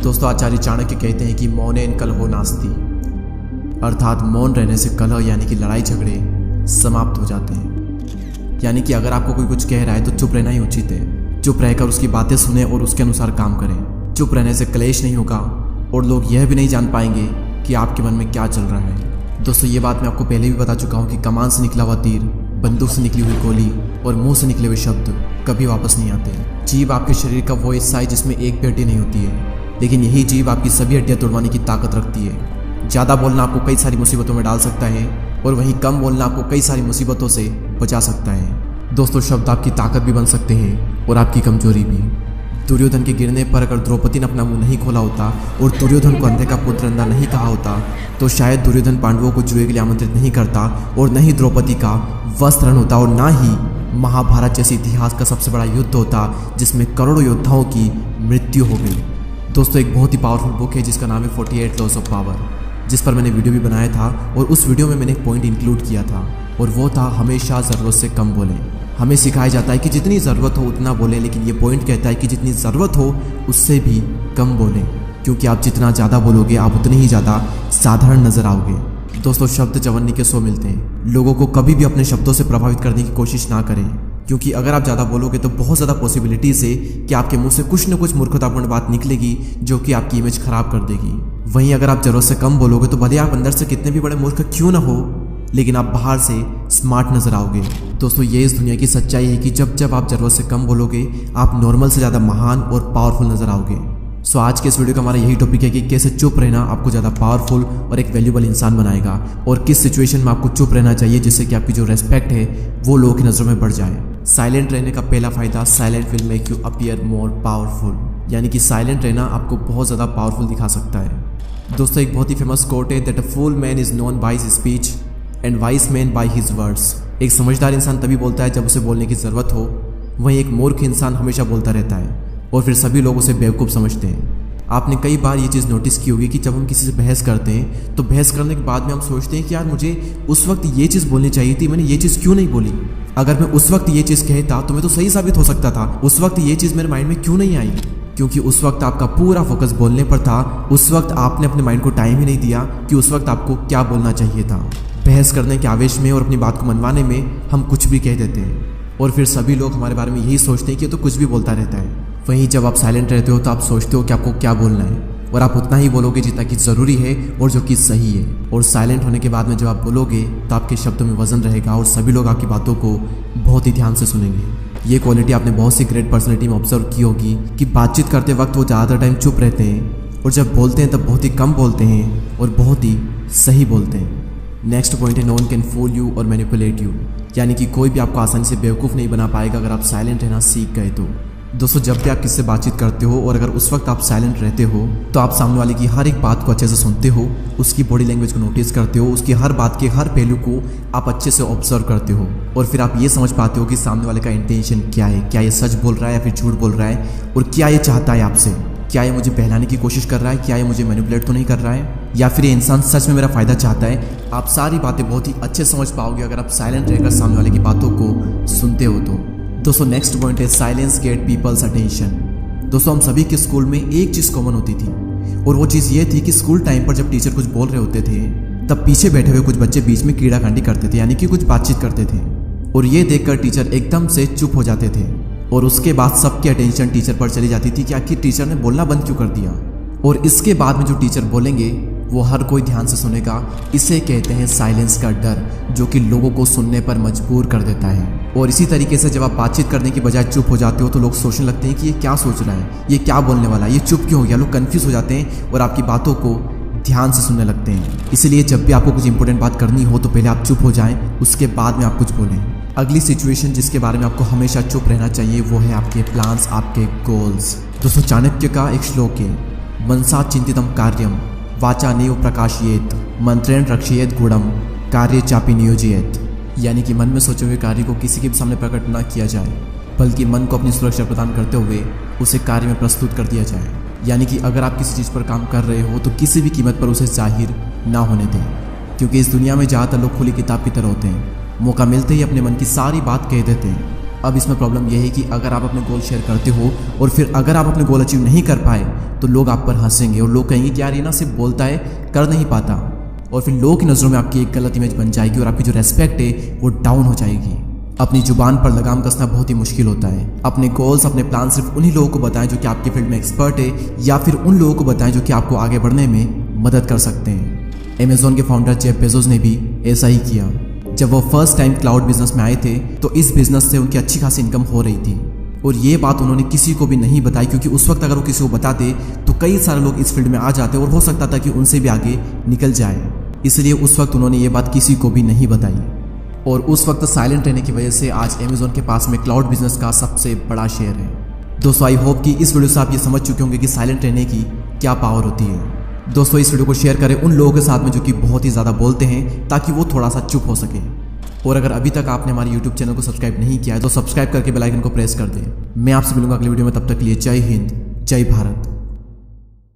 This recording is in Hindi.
दोस्तों, आचार्य चाणक्य कहते हैं कि मौनेन कलहो नास्ति, अर्थात मौन रहने से कलह यानी कि लड़ाई झगड़े समाप्त हो जाते हैं। यानी कि अगर आपको कोई कुछ कह रहा है तो चुप रहना ही उचित है। चुप रहकर उसकी बातें सुने और उसके अनुसार काम करें। चुप रहने से क्लेश नहीं होगा और लोग यह भी नहीं जान पाएंगे कि आपके मन में क्या चल रहा है। दोस्तों, ये बात मैं आपको पहले भी बता चुका हूँ कि कमान से निकला हुआ तीर, बंदूक से निकली हुई गोली और मुंह से निकले हुए शब्द कभी वापस नहीं आते। जीभ आपके शरीर का वो हिस्सा है जिसमें एक भी हड्डी नहीं होती है, लेकिन यही जीभ आपकी सभी हड्डियां तोड़वाने की ताकत रखती है। ज़्यादा बोलना आपको कई सारी मुसीबतों में डाल सकता है और वहीं कम बोलना आपको कई सारी मुसीबतों से बचा सकता है। दोस्तों, शब्द आपकी ताकत भी बन सकते हैं और आपकी कमजोरी भी। दुर्योधन के गिरने पर अगर द्रौपदी ने अपना मुंह नहीं खोला होता और दुर्योधन को अंधे का पुत्र अंधा नहीं कहा होता तो शायद दुर्योधन पांडवों को जुए के लिए आमंत्रित नहीं करता और न ही द्रौपदी का वस्त्रण होता और ना ही महाभारत जैसे इतिहास का सबसे बड़ा युद्ध होता जिसमें करोड़ों योद्धाओं की मृत्यु हो गई। दोस्तों, एक बहुत ही पावरफुल बुक है जिसका नाम है 48 लॉज ऑफ पावर, जिस पर मैंने वीडियो भी बनाया था और उस वीडियो में मैंने एक पॉइंट इंक्लूड किया था और वो था हमेशा ज़रूरत से कम बोलें। हमें सिखाया जाता है कि जितनी ज़रूरत हो उतना बोलें, लेकिन ये पॉइंट कहता है कि जितनी ज़रूरत हो उससे भी कम बोलें, क्योंकि आप जितना ज़्यादा बोलोगे आप उतने ही ज़्यादा साधारण नज़र आओगे। दोस्तों, शब्द चवन्नी के 100 मिलते हैं। लोगों को कभी भी अपने शब्दों से प्रभावित करने की कोशिश ना करें, क्योंकि अगर आप ज़्यादा बोलोगे तो बहुत ज़्यादा पॉसिबिलिटीज़ है कि आपके मुंह से कुछ न कुछ मूर्खतापूर्ण बात निकलेगी जो कि आपकी इमेज खराब कर देगी। वहीं अगर आप ज़रूरत से कम बोलोगे तो भले आप अंदर से कितने भी बड़े मूर्ख क्यों ना हो, लेकिन आप बाहर से स्मार्ट नजर आओगे। दोस्तों, ये इस दुनिया की सच्चाई है कि जब जब आप ज़रूरत से कम बोलोगे आप नॉर्मल से ज़्यादा महान और पावरफुल नजर आओगे। सो आज के इस वीडियो का हमारा यही टॉपिक है कि कैसे चुप रहना आपको ज़्यादा पावरफुल और एक वैल्यूबल इंसान बनाएगा और किस सिचुएशन में आपको चुप रहना चाहिए जिससे कि आपकी जो रेस्पेक्ट है वो लोगों की नज़रों में बढ़ जाए। साइलेंट रहने का पहला फायदा, silent will make you appear more powerful, यानी कि साइलेंट रहना आपको बहुत ज़्यादा पावरफुल दिखा सकता है। दोस्तों, एक बहुत ही फेमस कोट है that a fool man is known by his speech and wise man by his words. एक समझदार इंसान तभी बोलता है जब उसे बोलने की ज़रूरत हो, वहीं एक मूर्ख इंसान हमेशा बोलता रहता है और फिर सभी लोग उसे बेवकूफ़ समझते हैं। आपने कई बार ये चीज़ नोटिस की होगी कि जब हम किसी से बहस करते हैं तो बहस करने के बाद में हम सोचते हैं कि यार मुझे उस वक्त ये चीज़ बोलनी चाहिए थी, मैंने ये चीज़ क्यों नहीं बोली। अगर मैं उस वक्त ये चीज़ कहता तो मैं तो सही साबित हो सकता था। उस वक्त ये चीज़ मेरे माइंड में क्यों नहीं आई, क्योंकि उस वक्त आपका पूरा फोकस बोलने पर था। उस वक्त आपने अपने माइंड को टाइम ही नहीं दिया कि उस वक्त आपको क्या बोलना चाहिए था। बहस करने के आवेश में और अपनी बात को मनवाने में हम कुछ भी कह देते हैं और फिर सभी लोग हमारे बारे में यही सोचते हैं कि तो कुछ भी बोलता रहता है। वहीं जब आप साइलेंट रहते हो तो आप सोचते हो कि आपको क्या बोलना है और आप उतना ही बोलोगे जितना कि ज़रूरी है और जो कि सही है। और साइलेंट होने के बाद में जब आप बोलोगे तो आपके शब्दों में वजन रहेगा और सभी लोग आपकी बातों को बहुत ही ध्यान से सुनेंगे। ये क्वालिटी आपने बहुत सी ग्रेट पर्सनैलिटी में ऑब्जर्व की होगी कि बातचीत करते वक्त वो ज़्यादातर टाइम चुप रहते हैं और जब बोलते हैं तब बहुत ही कम बोलते हैं और बहुत ही सही बोलते हैं। नेक्स्ट पॉइंट है no one can fool you और मैनिपुलेट यू, यानी कि कोई भी आपको आसानी से बेवकूफ़ नहीं बना पाएगा अगर आप साइलेंट रहना सीख गए तो। दोस्तों, जब भी आप किससे बातचीत करते हो और अगर उस वक्त आप साइलेंट रहते हो तो आप सामने वाले की हर एक बात को अच्छे से सुनते हो, उसकी बॉडी लैंग्वेज को नोटिस करते हो, उसकी हर बात के हर पहलू को आप अच्छे से ऑब्जर्व करते हो और फिर आप ये समझ पाते हो कि सामने वाले का इंटेंशन क्या है। क्या ये सच बोल रहा है या फिर झूठ बोल रहा है और क्या ये चाहता है आपसे। क्या ये मुझे बहलाने की कोशिश कर रहा है, क्या ये मुझे मैनिपुलेट तो नहीं कर रहा है, या फिर ये इंसान सच में मेरा फ़ायदा चाहता है। आप सारी बातें बहुत ही अच्छे समझ पाओगे अगर आप साइलेंट रहकर सामने वाले की बातों को सुनते हो तो। दोस्तों, नेक्स्ट पॉइंट है साइलेंस गेट पीपल्स अटेंशन। दोस्तों, हम सभी के स्कूल में एक चीज़ कॉमन होती थी और वो चीज़ ये थी कि स्कूल टाइम पर जब टीचर कुछ बोल रहे होते थे तब पीछे बैठे हुए कुछ बच्चे बीच में कीड़ाकांडी करते थे, यानी कि कुछ बातचीत करते थे और ये देखकर टीचर एकदम से चुप हो जाते थे और उसके बाद सबकी अटेंशन टीचर पर चली जाती थी कि आखिर टीचर ने बोलना बंद क्यों कर दिया। और इसके बाद में जो टीचर बोलेंगे वो हर कोई ध्यान से सुनेगा। इसे कहते हैं साइलेंस का डर, जो कि लोगों को सुनने पर मजबूर कर देता है। और इसी तरीके से जब आप बातचीत करने की बजाय चुप हो जाते हो तो लोग सोचने लगते हैं कि ये क्या सोच रहा है, ये क्या बोलने वाला है, ये चुप क्यों हो गया। लोग कन्फ्यूज हो जाते हैं और आपकी बातों को ध्यान से सुनने लगते हैं। इसलिए जब भी आपको कुछ इंपॉर्टेंट बात करनी हो तो पहले आप चुप हो जाएं, उसके बाद में आप कुछ बोलें। अगली सिचुएशन जिसके बारे में आपको हमेशा चुप रहना चाहिए वो है आपके प्लान्स, आपके गोल्स। दोस्तों, चाणक्य का एक श्लोक है मनसा चिंतितम कार्यम वाचा नेव प्रकाशयेत मंत्रेण रक्षयेत गुणम कार्य चापी नियोजयेत, यानी कि मन में सोचे हुए कार्य को किसी के भी सामने प्रकट न किया जाए बल्कि मन को अपनी सुरक्षा प्रदान करते हुए उसे कार्य में प्रस्तुत कर दिया जाए। यानी कि अगर आप किसी चीज़ पर काम कर रहे हो तो किसी भी कीमत पर उसे जाहिर ना होने दें, क्योंकि इस दुनिया में ज़्यादातर लोग खुली किताब की तरह होते हैं। मौका मिलते ही अपने मन की सारी बात कह देते हैं अब इसमें प्रॉब्लम यह है कि अगर आप अपने गोल शेयर करते हो और फिर अगर आप अपने गोल अचीव नहीं कर पाए तो लोग आप पर हंसेंगे और लोग कहेंगे कि यार ये ना सिर्फ बोलता है, कर नहीं पाता। और फिर लोगों की नज़रों में आपकी एक गलत इमेज बन जाएगी और आपकी जो रेस्पेक्ट है वो डाउन हो जाएगी। अपनी जुबान पर लगाम कसना बहुत ही मुश्किल होता है। अपने गोल्स, अपने प्लान सिर्फ उन्हीं लोगों को बताएं जो कि आपकी फील्ड में एक्सपर्ट है, या फिर उन लोगों को बताएं जो कि आपको आगे बढ़ने में मदद कर सकते हैं। अमेज़ॉन के फाउंडर जेफ बेजोस ने भी ऐसा ही किया। जब वो फर्स्ट टाइम क्लाउड बिजनेस में आए थे तो इस बिजनेस से उनकी अच्छी खासी इनकम हो रही थी और ये बात उन्होंने किसी को भी नहीं बताई, क्योंकि उस वक्त अगर वो किसी को बताते तो कई सारे लोग इस फील्ड में आ जाते और हो सकता था कि उनसे भी आगे निकल जाए। इसलिए उस वक्त उन्होंने ये बात किसी को भी नहीं बताई और उस वक्त साइलेंट रहने की वजह से आज अमेज़ॉन के पास में क्लाउड बिजनेस का सबसे बड़ा शेयर है। दोस्तों, आई होप कि इस वीडियो से आप ये समझ चुके होंगे कि साइलेंट रहने की क्या पावर होती है। दोस्तों, इस वीडियो को शेयर करें उन लोगों के साथ में जो कि बहुत ही ज़्यादा बोलते हैं, ताकि वो थोड़ा सा चुप हो सके। और अगर अभी तक आपने हमारे YouTube चैनल को सब्सक्राइब नहीं किया है तो सब्सक्राइब करके बेल आइकन को प्रेस कर दें। मैं आपसे मिलूंगा अगले वीडियो में, तब तक के लिए जय हिंद, जय भारत।